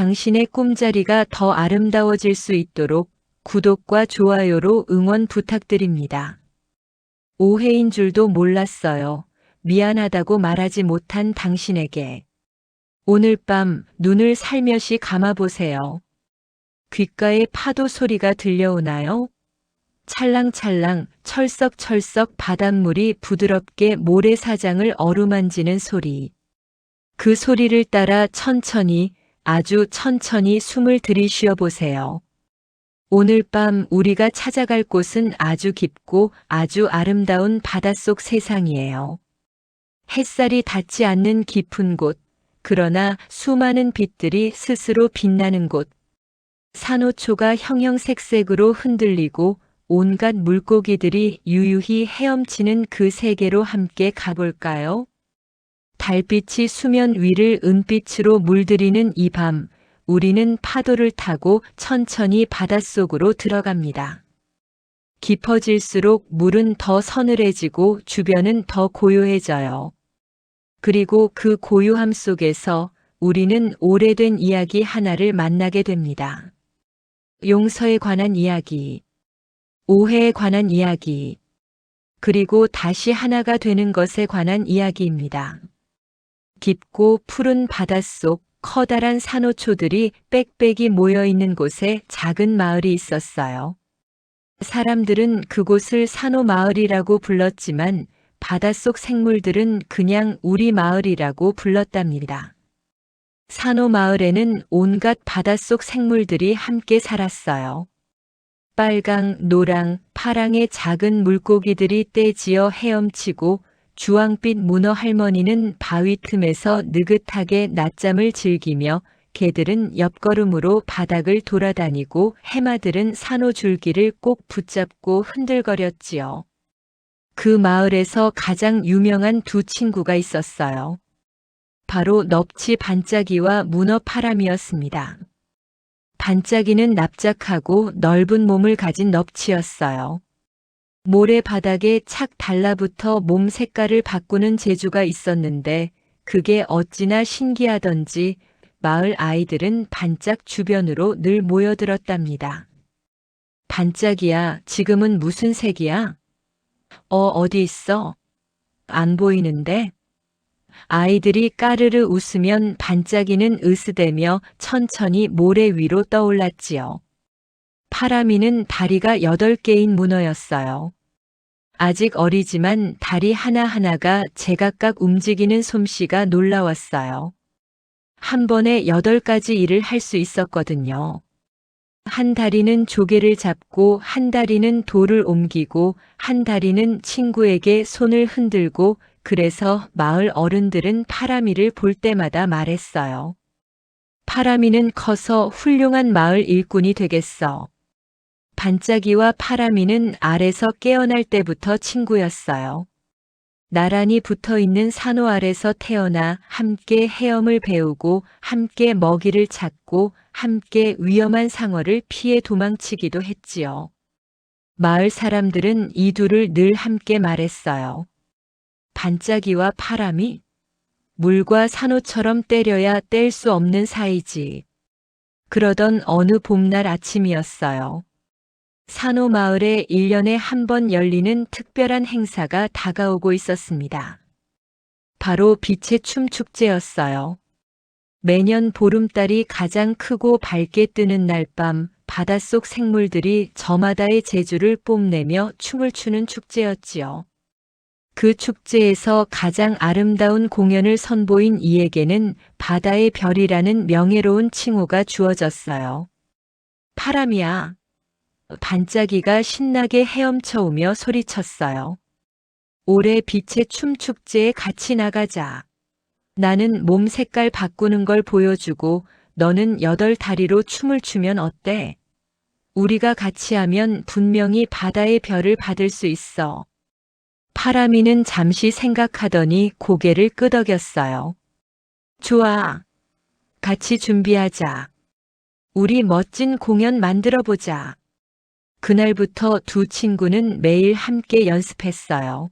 당신의 꿈자리가 더 아름다워질 수 있도록 구독과 좋아요로 응원 부탁드립니다. 오해인 줄도 몰랐어요. 미안하다고 말하지 못한 당신에게. 오늘 밤 눈을 살며시 감아보세요. 귓가에 파도 소리가 들려오나요? 찰랑찰랑 철썩철썩 바닷물이 부드럽게 모래사장을 어루만지는 소리. 그 소리를 따라 천천히, 아주 천천히 숨을 들이쉬어 보세요. 오늘 밤 우리가 찾아갈 곳은 아주 깊고 아주 아름다운 바닷속 세상이에요. 햇살이 닿지 않는 깊은 곳, 그러나 수많은 빛들이 스스로 빛나는 곳. 산호초가 형형색색으로 흔들리고 온갖 물고기들이 유유히 헤엄치는 그 세계로 함께 가볼까요? 달빛이 수면 위를 은빛으로 물들이는 이 밤, 우리는 파도를 타고 천천히 바닷속으로 들어갑니다. 깊어질수록 물은 더 서늘해지고 주변은 더 고요해져요. 그리고 그 고요함 속에서 우리는 오래된 이야기 하나를 만나게 됩니다. 용서에 관한 이야기, 오해에 관한 이야기, 그리고 다시 하나가 되는 것에 관한 이야기입니다. 깊고 푸른 바닷속 커다란 산호초들이 빽빽이 모여있는 곳에 작은 마을이 있었어요. 사람들은 그곳을 산호마을이라고 불렀지만 바닷속 생물들은 그냥 우리 마을이라고 불렀답니다. 산호마을에는 온갖 바닷속 생물들이 함께 살았어요. 빨강, 노랑, 파랑의 작은 물고기들이 떼지어 헤엄치고 주황빛 문어 할머니는 바위 틈에서 느긋하게 낮잠을 즐기며 개들은 옆걸음으로 바닥을 돌아다니고 해마들은 산호줄기를 꼭 붙잡고 흔들거렸지요. 그 마을에서 가장 유명한 두 친구가 있었어요. 바로 넙치 반짝이와 문어 파람이었습니다. 반짝이는 납작하고 넓은 몸을 가진 넙치였어요. 모래바닥에 착 달라붙어 몸 색깔을 바꾸는 재주가 있었는데 그게 어찌나 신기하던지 마을 아이들은 반짝 주변으로 늘 모여들었답니다. 반짝이야, 지금은 무슨 색이야? 어디 있어? 안 보이는데? 아이들이 까르르 웃으면 반짝이는 으스대며 천천히 모래 위로 떠올랐지요. 파라미는 다리가 8개인 문어였어요. 아직 어리지만 다리 하나하나가 제각각 움직이는 솜씨가 놀라웠어요. 한 번에 8가지 일을 할 수 있었거든요. 한 다리는 조개를 잡고 한 다리는 돌을 옮기고 한 다리는 친구에게 손을 흔들고 그래서 마을 어른들은 파라미를 볼 때마다 말했어요. 파라미는 커서 훌륭한 마을 일꾼이 되겠어. 반짝이와 파라미는 알에서 깨어날 때부터 친구였어요. 나란히 붙어있는 산호 아래서 태어나 함께 헤엄을 배우고 함께 먹이를 찾고 함께 위험한 상어를 피해 도망치기도 했지요. 마을 사람들은 이 둘을 늘 함께 말했어요. 반짝이와 파라미? 물과 산호처럼 때려야 뗄 수 없는 사이지. 그러던 어느 봄날 아침이었어요. 산호 마을에 1년에 한 번 열리는 특별한 행사가 다가오고 있었습니다. 바로 빛의 춤 축제였어요. 매년 보름달이 가장 크고 밝게 뜨는 날 밤 바닷속 생물들이 저마다의 재주를 뽐내며 춤을 추는 축제였지요. 그 축제에서 가장 아름다운 공연을 선보인 이에게는 바다의 별이라는 명예로운 칭호가 주어졌어요. 파람이야. 반짝이가 신나게 헤엄쳐오며 소리쳤어요. 올해 빛의 춤 축제에 같이 나가자. 나는 몸 색깔 바꾸는 걸 보여주고 너는 8다리로 춤을 추면 어때? 우리가 같이 하면 분명히 바다의 별을 받을 수 있어. 파라미는 잠시 생각하더니 고개를 끄덕였어요. 좋아. 같이 준비하자. 우리 멋진 공연 만들어보자. 그날부터 두 친구는 매일 함께 연습했어요.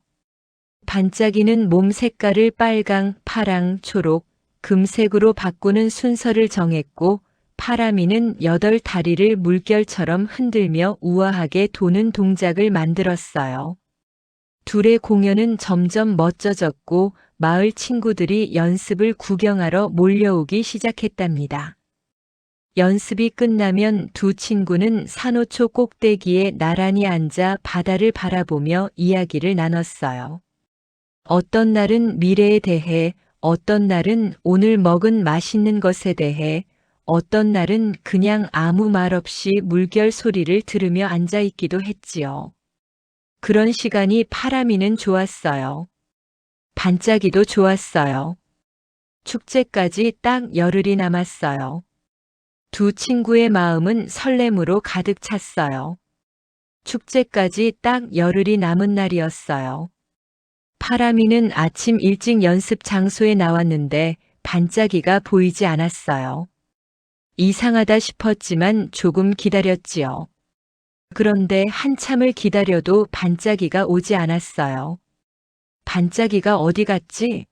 반짝이는 몸 색깔을 빨강, 파랑, 초록, 금색으로 바꾸는 순서를 정했고 파라미는 8다리를 물결처럼 흔들며 우아하게 도는 동작을 만들었어요. 둘의 공연은 점점 멋져졌고 마을 친구들이 연습을 구경하러 몰려오기 시작했답니다. 연습이 끝나면 두 친구는 산호초 꼭대기에 나란히 앉아 바다를 바라보며 이야기를 나눴어요. 어떤 날은 미래에 대해, 어떤 날은 오늘 먹은 맛있는 것에 대해, 어떤 날은 그냥 아무 말 없이 물결 소리를 들으며 앉아 있기도 했지요. 그런 시간이 파라미는 좋았어요. 반짝이도 좋았어요. 축제까지 딱 열흘이 남았어요. 두 친구의 마음은 설렘으로 가득 찼어요. 축제까지 딱 열흘이 남은 날이었어요. 파라미는 아침 일찍 연습 장소에 나왔는데 반짝이가 보이지 않았어요. 이상하다 싶었지만 조금 기다렸지요. 그런데 한참을 기다려도 반짝이가 오지 않았어요. 반짝이가 어디 갔지?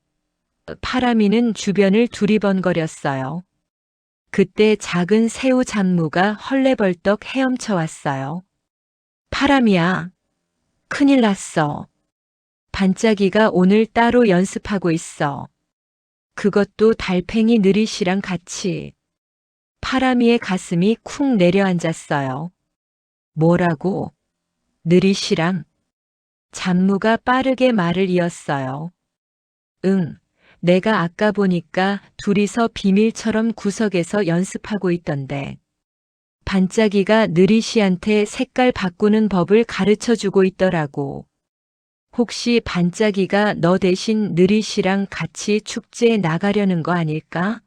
파라미는 주변을 두리번거렸어요. 그때 작은 새우 잡무가 헐레벌떡 헤엄쳐 왔어요. 파라미야, 큰일 났어. 반짝이가 오늘 따로 연습하고 있어. 그것도 달팽이 느릿이랑 같이. 파라미의 가슴이 쿵 내려앉았어요. 뭐라고? 느릿이랑? 잡무가 빠르게 말을 이었어요. 응, 내가 아까 보니까 둘이서 비밀처럼 구석에서 연습하고 있던데. 반짝이가 느릿이한테 색깔 바꾸는 법을 가르쳐 주고 있더라고. 혹시 반짝이가 너 대신 느릿이랑 같이 축제에 나가려는 거 아닐까?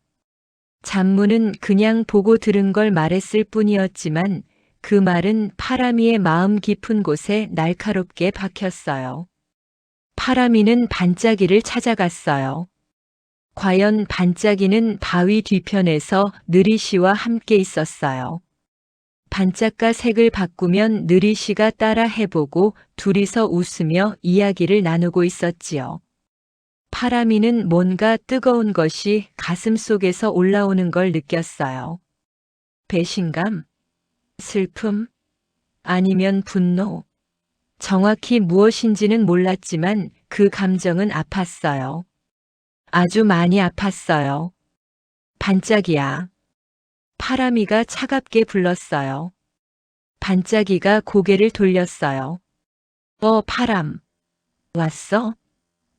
잡무는 그냥 보고 들은 걸 말했을 뿐이었지만 그 말은 파라미의 마음 깊은 곳에 날카롭게 박혔어요. 파라미는 반짝이를 찾아갔어요. 과연 반짝이는 바위 뒤편에서 느릿이와 함께 있었어요. 반짝과 색을 바꾸면 느릿이가 따라 해보고 둘이서 웃으며 이야기를 나누고 있었지요. 파라미는 뭔가 뜨거운 것이 가슴 속에서 올라오는 걸 느꼈어요. 배신감? 슬픔? 아니면 분노? 정확히 무엇인지는 몰랐지만 그 감정은 아팠어요. 아주 많이 아팠어요. 반짝이야. 파라미가 차갑게 불렀어요. 반짝이가 고개를 돌렸어요. 파람. 왔어?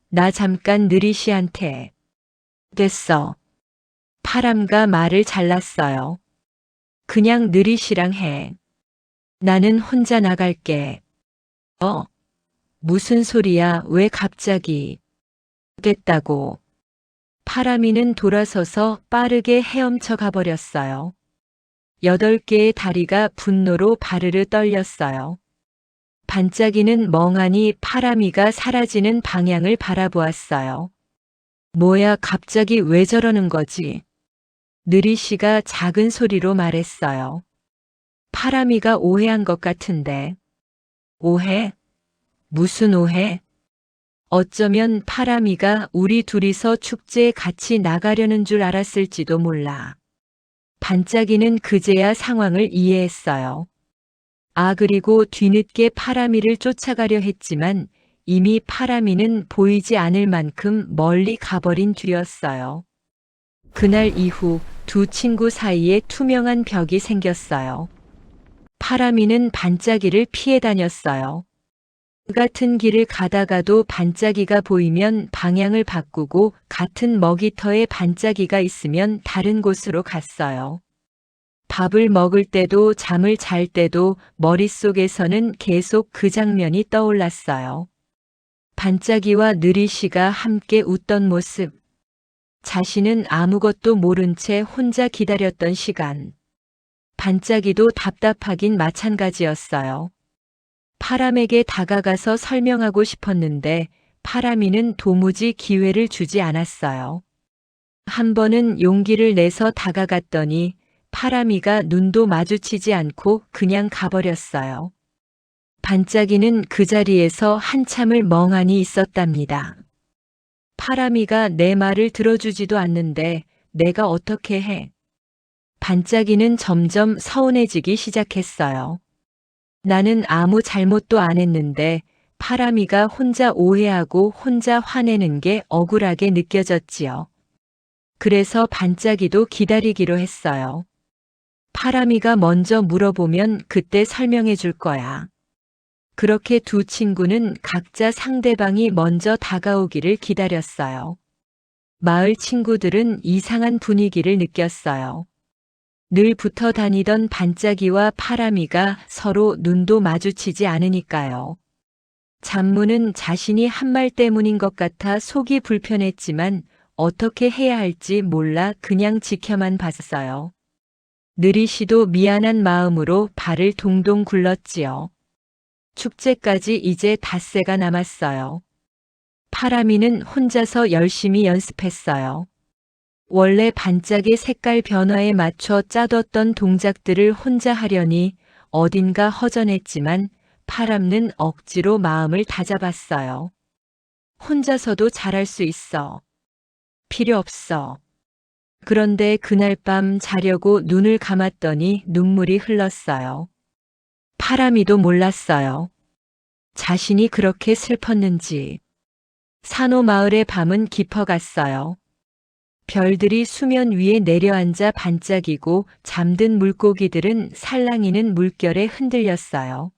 나 잠깐 느릿이한테. 됐어. 파람가 말을 잘랐어요. 그냥 느릿이랑 해. 나는 혼자 나갈게. 무슨 소리야, 왜 갑자기. 됐다고. 파라미는 돌아서서 빠르게 헤엄쳐 가버렸어요. 8개의 다리가 분노로 바르르 떨렸어요. 반짝이는 멍하니 파라미가 사라지는 방향을 바라보았어요. 뭐야, 갑자기 왜 저러는 거지? 느릿이가 작은 소리로 말했어요. 파라미가 오해한 것 같은데. 오해? 무슨 오해? 어쩌면 파라미가 우리 둘이서 축제에 같이 나가려는 줄 알았을지도 몰라. 반짝이는 그제야 상황을 이해했어요. 그리고 뒤늦게 파라미를 쫓아가려 했지만 이미 파라미는 보이지 않을 만큼 멀리 가버린 뒤였어요. 그날 이후 두 친구 사이에 투명한 벽이 생겼어요. 파라미는 반짝이를 피해 다녔어요. 같은 길을 가다가도 반짝이가 보이면 방향을 바꾸고 같은 먹이터에 반짝이가 있으면 다른 곳으로 갔어요. 밥을 먹을 때도 잠을 잘 때도 머릿속에서는 계속 그 장면이 떠올랐어요. 반짝이와 느릿이가 함께 웃던 모습. 자신은 아무것도 모른 채 혼자 기다렸던 시간. 반짝이도 답답하긴 마찬가지였어요. 파람에게 다가가서 설명하고 싶었는데 파라미는 도무지 기회를 주지 않았어요. 한 번은 용기를 내서 다가갔더니 파라미가 눈도 마주치지 않고 그냥 가버렸어요. 반짝이는 그 자리에서 한참을 멍하니 있었답니다. 파라미가 내 말을 들어주지도 않는데 내가 어떻게 해? 반짝이는 점점 서운해지기 시작했어요. 나는 아무 잘못도 안 했는데 파람이가 혼자 오해하고 혼자 화내는 게 억울하게 느껴졌지요. 그래서 반짝이도 기다리기로 했어요. 파람이가 먼저 물어보면 그때 설명해 줄 거야. 그렇게 두 친구는 각자 상대방이 먼저 다가오기를 기다렸어요. 마을 친구들은 이상한 분위기를 느꼈어요. 늘 붙어 다니던 반짝이와 파람이가 서로 눈도 마주치지 않으니까요. 잔무는 자신이 한 말 때문인 것 같아 속이 불편했지만 어떻게 해야 할지 몰라 그냥 지켜만 봤어요. 느리 씨도 미안한 마음으로 발을 동동 굴렀지요. 축제까지 이제 닷새가 남았어요. 파람이는 혼자서 열심히 연습했어요. 원래 반짝의 색깔 변화에 맞춰 짜뒀던 동작들을 혼자 하려니 어딘가 허전했지만 파람는 억지로 마음을 다잡았어요. 혼자서도 잘할 수 있어. 필요 없어. 그런데 그날 밤 자려고 눈을 감았더니 눈물이 흘렀어요. 파람이도 몰랐어요. 자신이 그렇게 슬펐는지. 산호 마을의 밤은 깊어갔어요. 별들이 수면 위에 내려앉아 반짝이고 잠든 물고기들은 살랑이는 물결에 흔들렸어요.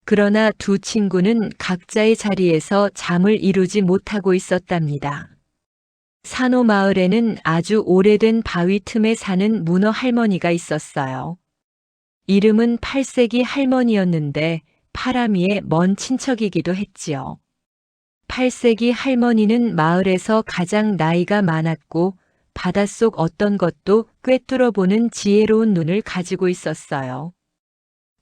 그러나 두 친구는 각자의 자리에서 잠을 이루지 못하고 있었답니다. 산호 마을에는 아주 오래된 바위 틈에 사는 문어 할머니가 있었어요. 이름은 8세기 할머니였는데 파람이의 먼 친척이기도 했지요. 8세기 할머니는 마을에서 가장 나이가 많았고 바닷속 어떤 것도 꿰뚫어 보는 지혜로운 눈을 가지고 있었어요.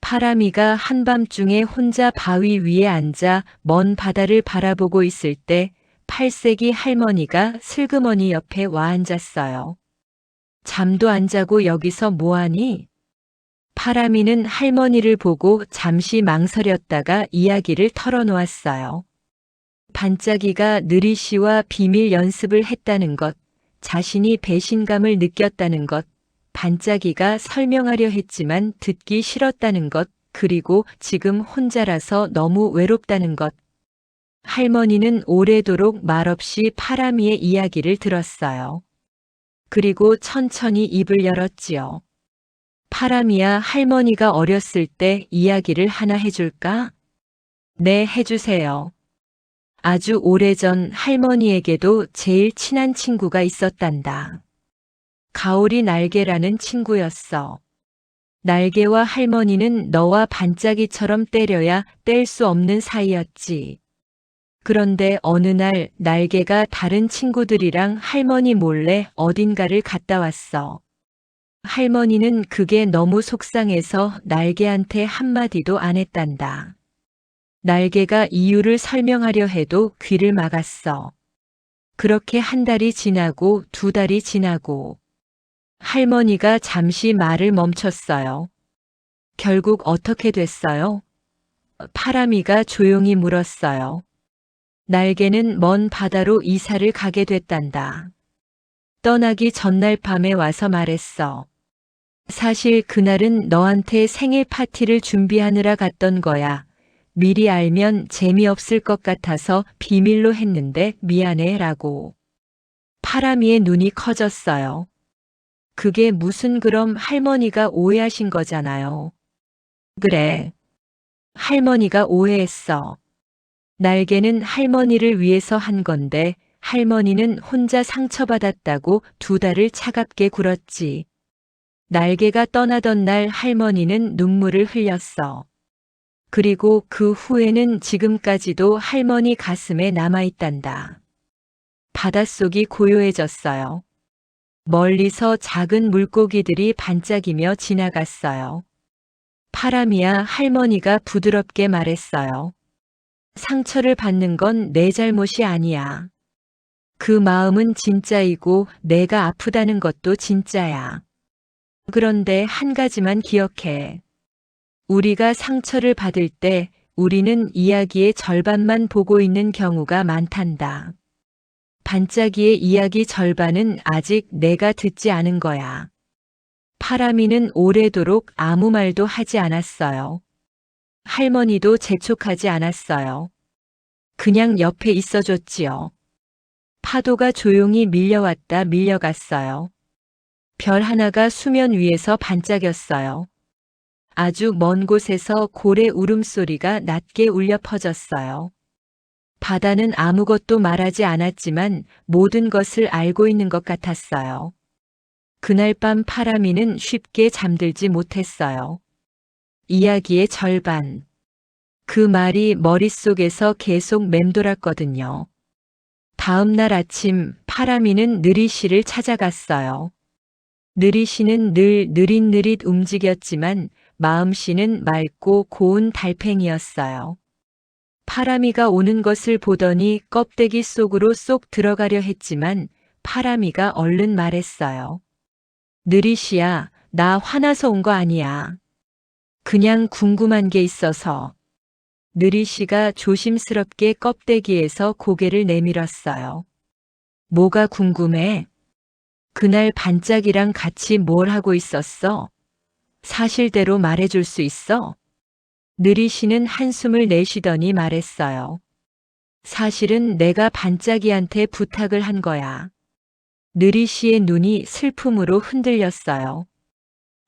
파람이가 한밤중에 혼자 바위 위에 앉아 먼 바다를 바라보고 있을 때 8세기 할머니가 슬그머니 옆에 와 앉았어요. 잠도 안 자고 여기서 뭐하니? 파람이는 할머니를 보고 잠시 망설였다가 이야기를 털어놓았어요. 반짝이가 느리 씨와 비밀 연습을 했다는 것, 자신이 배신감을 느꼈다는 것, 반짝이가 설명하려 했지만 듣기 싫었다는 것, 그리고 지금 혼자라서 너무 외롭다는 것. 할머니는 오래도록 말없이 파람이의 이야기를 들었어요. 그리고 천천히 입을 열었지요. 파람이야, 할머니가 어렸을 때 이야기를 하나 해줄까? 네, 해주세요. 아주 오래전 할머니에게도 제일 친한 친구가 있었단다. 가오리 날개라는 친구였어. 날개와 할머니는 너와 반짝이처럼 때려야 뗄 수 없는 사이였지. 그런데 어느 날 날개가 다른 친구들이랑 할머니 몰래 어딘가를 갔다 왔어. 할머니는 그게 너무 속상해서 날개한테 한마디도 안 했단다. 날개가 이유를 설명하려 해도 귀를 막았어. 그렇게 한 달이 지나고 두 달이 지나고 할머니가 잠시 말을 멈췄어요. 결국 어떻게 됐어요? 파람이가 조용히 물었어요. 날개는 먼 바다로 이사를 가게 됐단다. 떠나기 전날 밤에 와서 말했어. 사실 그날은 너한테 생일 파티를 준비하느라 갔던 거야. 미리 알면 재미없을 것 같아서 비밀로 했는데 미안해 라고. 파람이의 눈이 커졌어요. 그게 무슨 그럼 할머니가 오해하신 거잖아요. 그래. 할머니가 오해했어. 날개는 할머니를 위해서 한 건데 할머니는 혼자 상처받았다고 두 달을 차갑게 굴었지. 날개가 떠나던 날 할머니는 눈물을 흘렸어. 그리고 그 후에는 지금까지도 할머니 가슴에 남아있단다. 바닷속이 고요해졌어요. 멀리서 작은 물고기들이 반짝이며 지나갔어요. 파람이야, 할머니가 부드럽게 말했어요. 상처를 받는 건 내 잘못이 아니야. 그 마음은 진짜이고 내가 아프다는 것도 진짜야. 그런데 한 가지만 기억해. 우리가 상처를 받을 때 우리는 이야기의 절반만 보고 있는 경우가 많단다. 반짝이의 이야기 절반은 아직 내가 듣지 않은 거야. 파라미는 오래도록 아무 말도 하지 않았어요. 할머니도 재촉하지 않았어요. 그냥 옆에 있어줬지요. 파도가 조용히 밀려왔다 밀려갔어요. 별 하나가 수면 위에서 반짝였어요. 아주 먼 곳에서 고래 울음소리가 낮게 울려 퍼졌어요. 바다는 아무것도 말하지 않았지만 모든 것을 알고 있는 것 같았어요. 그날 밤 파라미는 쉽게 잠들지 못했어요. 이야기의 절반. 그 말이 머릿속에서 계속 맴돌았거든요. 다음 날 아침 파라미는 느리시를 찾아갔어요. 느리시는 늘 느릿느릿 움직였지만 마음씨는 맑고 고운 달팽이였어요. 파라미가 오는 것을 보더니 껍데기 속으로 쏙 들어가려 했지만 파라미가 얼른 말했어요. 느리시야, 나 화나서 온 거 아니야. 그냥 궁금한 게 있어서. 느리시가 조심스럽게 껍데기에서 고개를 내밀었어요. 뭐가 궁금해? 그날 반짝이랑 같이 뭘 하고 있었어? 사실대로 말해줄 수 있어? 느리시는 한숨을 내쉬더니 말했어요. 사실은 내가 반짝이한테 부탁을 한 거야. 느리시의 눈이 슬픔으로 흔들렸어요.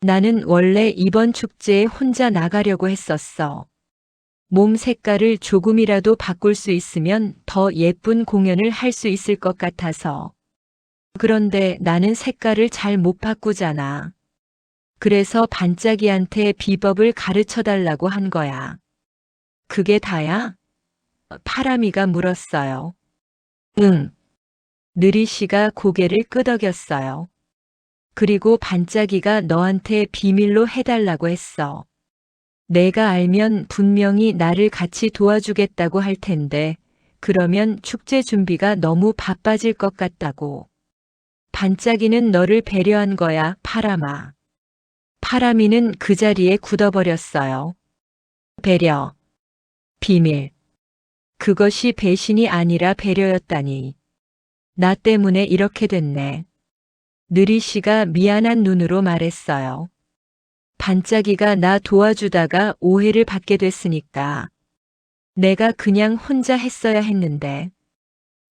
나는 원래 이번 축제에 혼자 나가려고 했었어. 몸 색깔을 조금이라도 바꿀 수 있으면 더 예쁜 공연을 할 수 있을 것 같아서. 그런데 나는 색깔을 잘 못 바꾸잖아. 그래서 반짝이한테 비법을 가르쳐 달라고 한 거야. 그게 다야? 파라미가 물었어요. 응. 느리시가 고개를 끄덕였어요. 그리고 반짝이가 너한테 비밀로 해달라고 했어. 내가 알면 분명히 나를 같이 도와주겠다고 할 텐데, 그러면 축제 준비가 너무 바빠질 것 같다고. 반짝이는 너를 배려한 거야, 파라마. 파라미는 그 자리에 굳어버렸어요. 배려. 비밀. 그것이 배신이 아니라 배려였다니. 나 때문에 이렇게 됐네. 느리시가 미안한 눈으로 말했어요. 반짝이가 나 도와주다가 오해를 받게 됐으니까. 내가 그냥 혼자 했어야 했는데.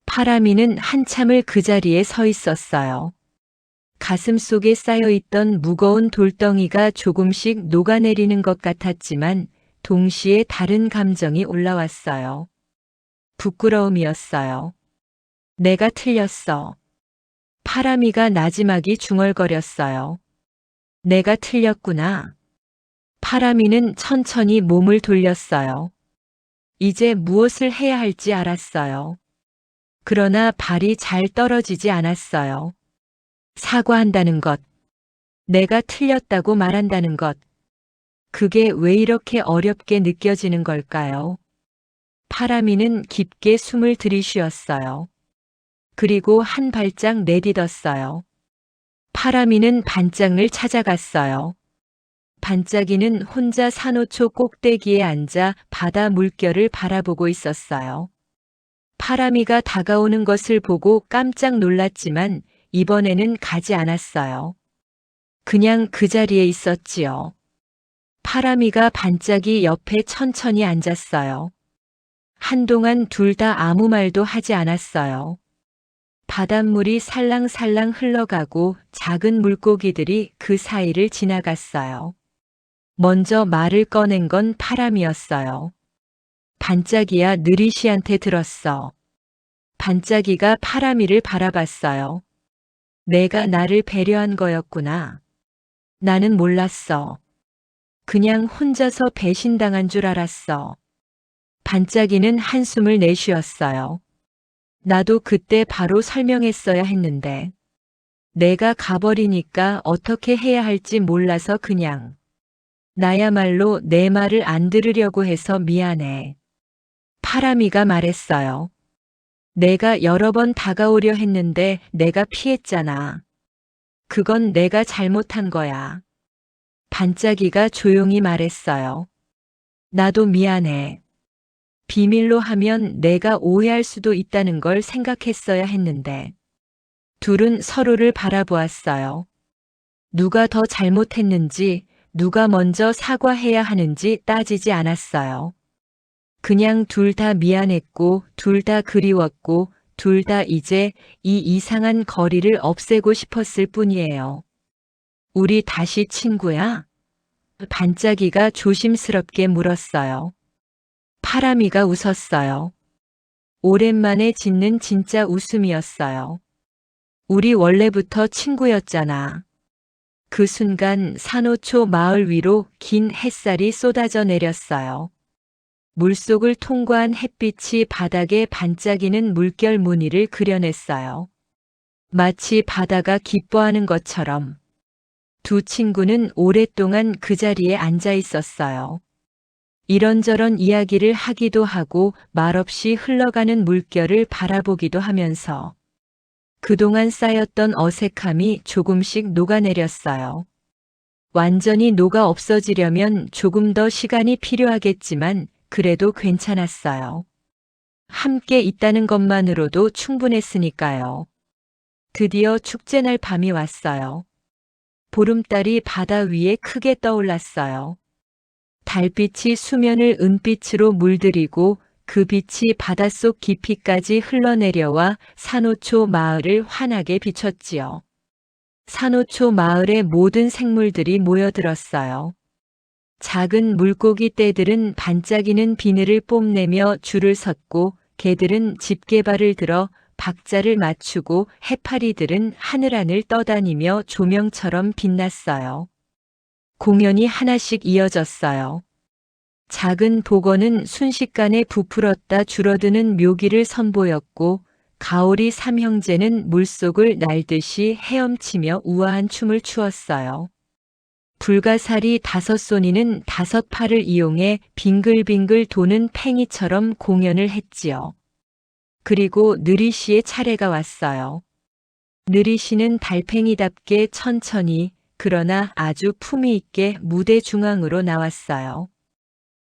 파라미는 한참을 그 자리에 서 있었어요. 가슴 속에 쌓여있던 무거운 돌덩이가 조금씩 녹아내리는 것 같았지만 동시에 다른 감정이 올라왔어요. 부끄러움이었어요. 내가 틀렸어. 파라미가 나지막이 중얼거렸어요. 내가 틀렸구나. 파라미는 천천히 몸을 돌렸어요. 이제 무엇을 해야 할지 알았어요. 그러나 발이 잘 떨어지지 않았어요. 사과한다는 것, 내가 틀렸다고 말한다는 것, 그게 왜 이렇게 어렵게 느껴지는 걸까요? 파라미는 깊게 숨을 들이쉬었어요. 그리고 한 발짝 내딛었어요. 파라미는 반짝을 찾아갔어요. 반짝이는 혼자 산호초 꼭대기에 앉아 바다 물결을 바라보고 있었어요. 파라미가 다가오는 것을 보고 깜짝 놀랐지만 이번에는 가지 않았어요. 그냥 그 자리에 있었지요. 파라미가 반짝이 옆에 천천히 앉았어요. 한동안 둘 다 아무 말도 하지 않았어요. 바닷물이 살랑살랑 흘러가고 작은 물고기들이 그 사이를 지나갔어요. 먼저 말을 꺼낸 건 파람이었어요. 반짝이야, 느리시한테 들었어. 반짝이가 파라미를 바라봤어요. 내가 나를 배려한 거였구나. 나는 몰랐어. 그냥 혼자서 배신당한 줄 알았어. 반짝이는 한숨을 내쉬었어요. 나도 그때 바로 설명했어야 했는데. 내가 가버리니까 어떻게 해야 할지 몰라서 그냥. 나야말로 내 말을 안 들으려고 해서 미안해. 파라미가 말했어요. 내가 여러 번 다가오려 했는데 내가 피했잖아. 그건 내가 잘못한 거야. 반짝이가 조용히 말했어요. 나도 미안해. 비밀로 하면 내가 오해할 수도 있다는 걸 생각했어야 했는데. 둘은 서로를 바라보았어요. 누가 더 잘못했는지, 누가 먼저 사과해야 하는지 따지지 않았어요. 그냥 둘 다 미안했고, 둘 다 그리웠고, 둘 다 이제 이 이상한 거리를 없애고 싶었을 뿐이에요. 우리 다시 친구야? 반짝이가 조심스럽게 물었어요. 파람이가 웃었어요. 오랜만에 짓는 진짜 웃음이었어요. 우리 원래부터 친구였잖아. 그 순간 산호초 마을 위로 긴 햇살이 쏟아져 내렸어요. 물속을 통과한 햇빛이 바닥에 반짝이는 물결 무늬를 그려냈어요. 마치 바다가 기뻐하는 것처럼. 두 친구는 오랫동안 그 자리에 앉아 있었어요. 이런저런 이야기를 하기도 하고 말없이 흘러가는 물결을 바라보기도 하면서 그동안 쌓였던 어색함이 조금씩 녹아내렸어요. 완전히 녹아 없어지려면 조금 더 시간이 필요하겠지만 그래도 괜찮았어요. 함께 있다는 것만으로도 충분했으니까요. 드디어 축제날 밤이 왔어요. 보름달이 바다 위에 크게 떠올랐어요. 달빛이 수면을 은빛으로 물들이고 그 빛이 바닷속 깊이까지 흘러내려와 산호초 마을을 환하게 비췄지요. 산호초 마을의 모든 생물들이 모여들었어요. 작은 물고기 떼들은 반짝이는 비늘을 뽐내며 줄을 섰고 개들은 집게발을 들어 박자를 맞추고 해파리들은 하늘하늘 떠다니며 조명처럼 빛났어요. 공연이 하나씩 이어졌어요. 작은 복원은 순식간에 부풀었다 줄어드는 묘기를 선보였고 가오리 삼형제는 물속을 날듯이 헤엄치며 우아한 춤을 추었어요. 불가사리 다섯손이는 다섯 팔을 이용해 빙글빙글 도는 팽이처럼 공연을 했지요. 그리고 느리씨의 차례가 왔어요. 느리씨는 달팽이답게 천천히 그러나 아주 품위 있게 무대 중앙으로 나왔어요.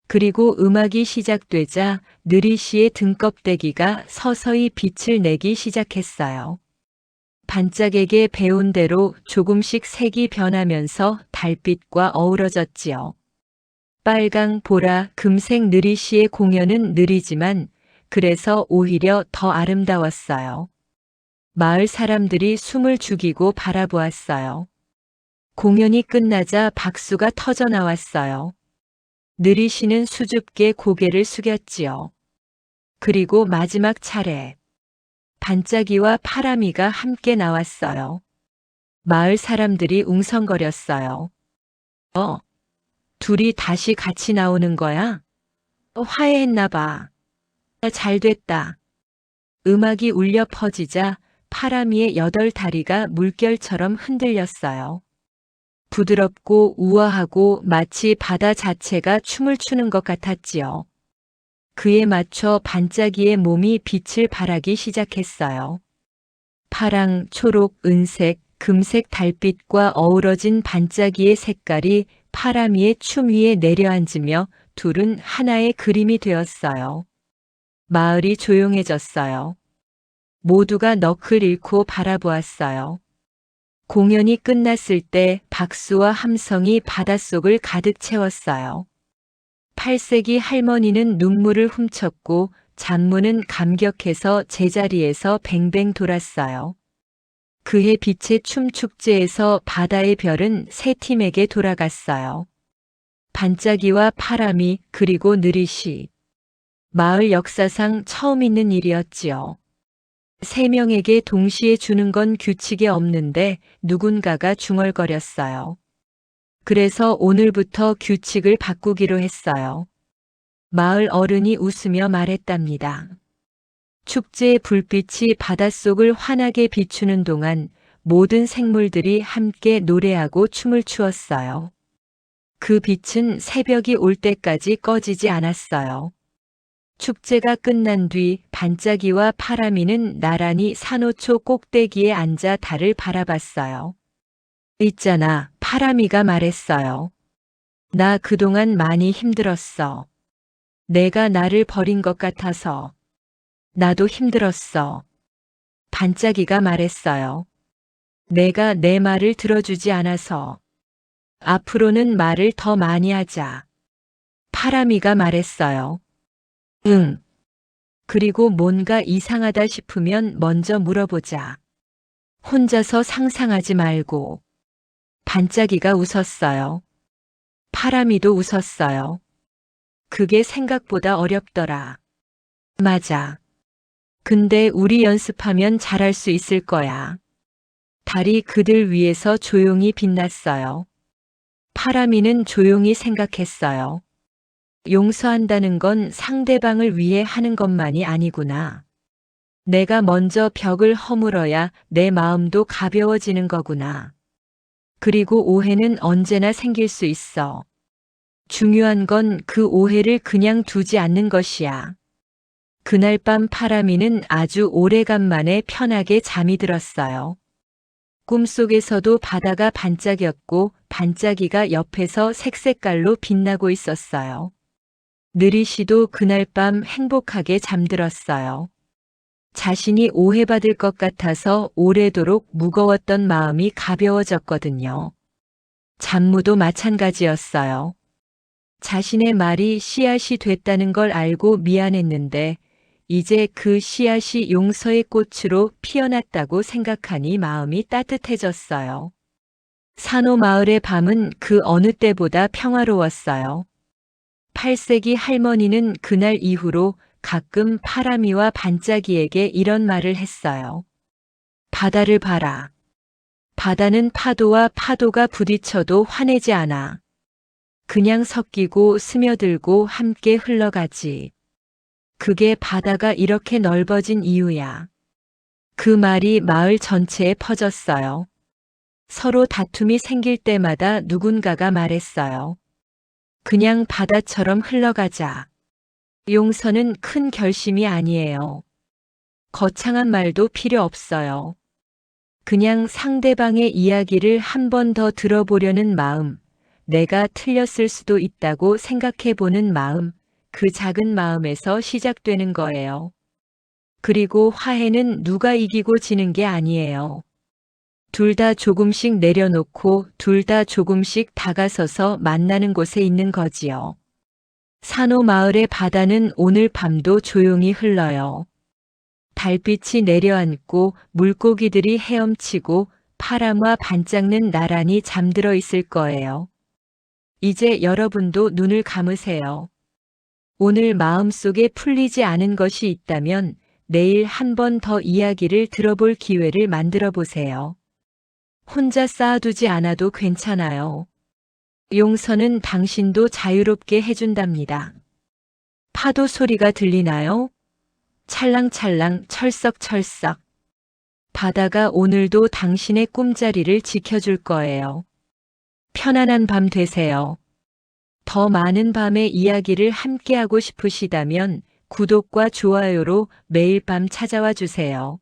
그리고 음악이 시작되자 느리씨의 등껍데기가 서서히 빛을 내기 시작했어요. 반짝에게 배운 대로 조금씩 색이 변하면서 달빛과 어우러졌지요. 빨강, 보라, 금색 느리씨의 공연은 느리지만 그래서 오히려 더 아름다웠어요. 마을 사람들이 숨을 죽이고 바라보았어요. 공연이 끝나자 박수가 터져 나왔어요. 느리씨는 수줍게 고개를 숙였지요. 그리고 마지막 차례. 반짝이와 파람이가 함께 나왔어요. 마을 사람들이 웅성거렸어요. 둘이 다시 같이 나오는 거야? 화해했나 봐. 잘 됐다. 음악이 울려 퍼지자 파람이의 8다리가 물결처럼 흔들렸어요. 부드럽고 우아하고 마치 바다 자체가 춤을 추는 것 같았지요. 그에 맞춰 반짝이의 몸이 빛을 발하기 시작했어요. 파랑, 초록, 은색, 금색 달빛과 어우러진 반짝이의 색깔이 파람이의 춤 위에 내려앉으며 둘은 하나의 그림이 되었어요. 마을이 조용해졌어요. 모두가 넋을 잃고 바라보았어요. 공연이 끝났을 때 박수와 함성이 바닷속을 가득 채웠어요. 8세기 할머니는 눈물을 훔쳤고 장모는 감격해서 제자리에서 뱅뱅 돌았어요. 그해 빛의 춤축제에서 바다의 별은 세 팀에게 돌아갔어요. 반짝이와 파람이 그리고 느리시. 마을 역사상 처음 있는 일이었지요. 세 명에게 동시에 주는 건 규칙에 없는데 누군가가 중얼거렸어요. 그래서 오늘부터 규칙을 바꾸기로 했어요. 마을 어른이 웃으며 말했답니다. 축제의 불빛이 바닷속을 환하게 비추는 동안 모든 생물들이 함께 노래하고 춤을 추었어요. 그 빛은 새벽이 올 때까지 꺼지지 않았어요. 축제가 끝난 뒤 반짝이와 파람이는 나란히 산호초 꼭대기에 앉아 달을 바라봤어요. 있잖아, 파람이가 말했어요. 나 그동안 많이 힘들었어. 내가 나를 버린 것 같아서. 나도 힘들었어. 반짝이가 말했어요. 내가 내 말을 들어주지 않아서. 앞으로는 말을 더 많이 하자. 파라미가 말했어요. 응. 그리고 뭔가 이상하다 싶으면 먼저 물어보자. 혼자서 상상하지 말고. 반짝이가 웃었어요. 파라미도 웃었어요. 그게 생각보다 어렵더라. 맞아. 근데 우리 연습하면 잘할 수 있을 거야. 달이 그들 위에서 조용히 빛났어요. 파라미는 조용히 생각했어요. 용서한다는 건 상대방을 위해 하는 것만이 아니구나. 내가 먼저 벽을 허물어야 내 마음도 가벼워지는 거구나. 그리고 오해는 언제나 생길 수 있어. 중요한 건 그 오해를 그냥 두지 않는 것이야. 그날 밤 파라미는 아주 오래간만에 편하게 잠이 들었어요. 꿈속에서도 바다가 반짝였고 반짝이가 옆에서 색색깔로 빛나고 있었어요. 느리시도 그날 밤 행복하게 잠들었어요. 자신이 오해받을 것 같아서 오래도록 무거웠던 마음이 가벼워졌거든요. 잠무도 마찬가지였어요. 자신의 말이 씨앗이 됐다는 걸 알고 미안했는데 이제 그 씨앗이 용서의 꽃으로 피어났다고 생각하니 마음이 따뜻해졌어요. 산호 마을의 밤은 그 어느 때보다 평화로웠어요. 8세기 할머니는 그날 이후로 가끔 파라미와 반짝이에게 이런 말을 했어요. 바다를 봐라. 바다는 파도와 파도가 부딪혀도 화내지 않아. 그냥 섞이고 스며들고 함께 흘러가지. 그게 바다가 이렇게 넓어진 이유야. 그 말이 마을 전체에 퍼졌어요. 서로 다툼이 생길 때마다 누군가가 말했어요. 그냥 바다처럼 흘러가자. 용서는 큰 결심이 아니에요. 거창한 말도 필요 없어요. 그냥 상대방의 이야기를 한 번 더 들어보려는 마음, 내가 틀렸을 수도 있다고 생각해 보는 마음, 그 작은 마음에서 시작되는 거예요. 그리고 화해는 누가 이기고 지는 게 아니에요. 둘 다 조금씩 내려놓고 둘 다 조금씩 다가서서 만나는 곳에 있는 거지요. 산호 마을의 바다는 오늘 밤도 조용히 흘러요. 달빛이 내려앉고 물고기들이 헤엄치고 파람과 반짝는 나란히 잠들어 있을 거예요. 이제 여러분도 눈을 감으세요. 오늘 마음속에 풀리지 않은 것이 있다면 내일 한 번 더 이야기를 들어볼 기회를 만들어 보세요. 혼자 쌓아두지 않아도 괜찮아요. 용서는 당신도 자유롭게 해준답니다. 파도 소리가 들리나요? 찰랑찰랑 철썩철썩. 바다가 오늘도 당신의 꿈자리를 지켜줄 거예요. 편안한 밤 되세요. 더 많은 밤의 이야기를 함께하고 싶으시다면 구독과 좋아요로 매일 밤 찾아와 주세요.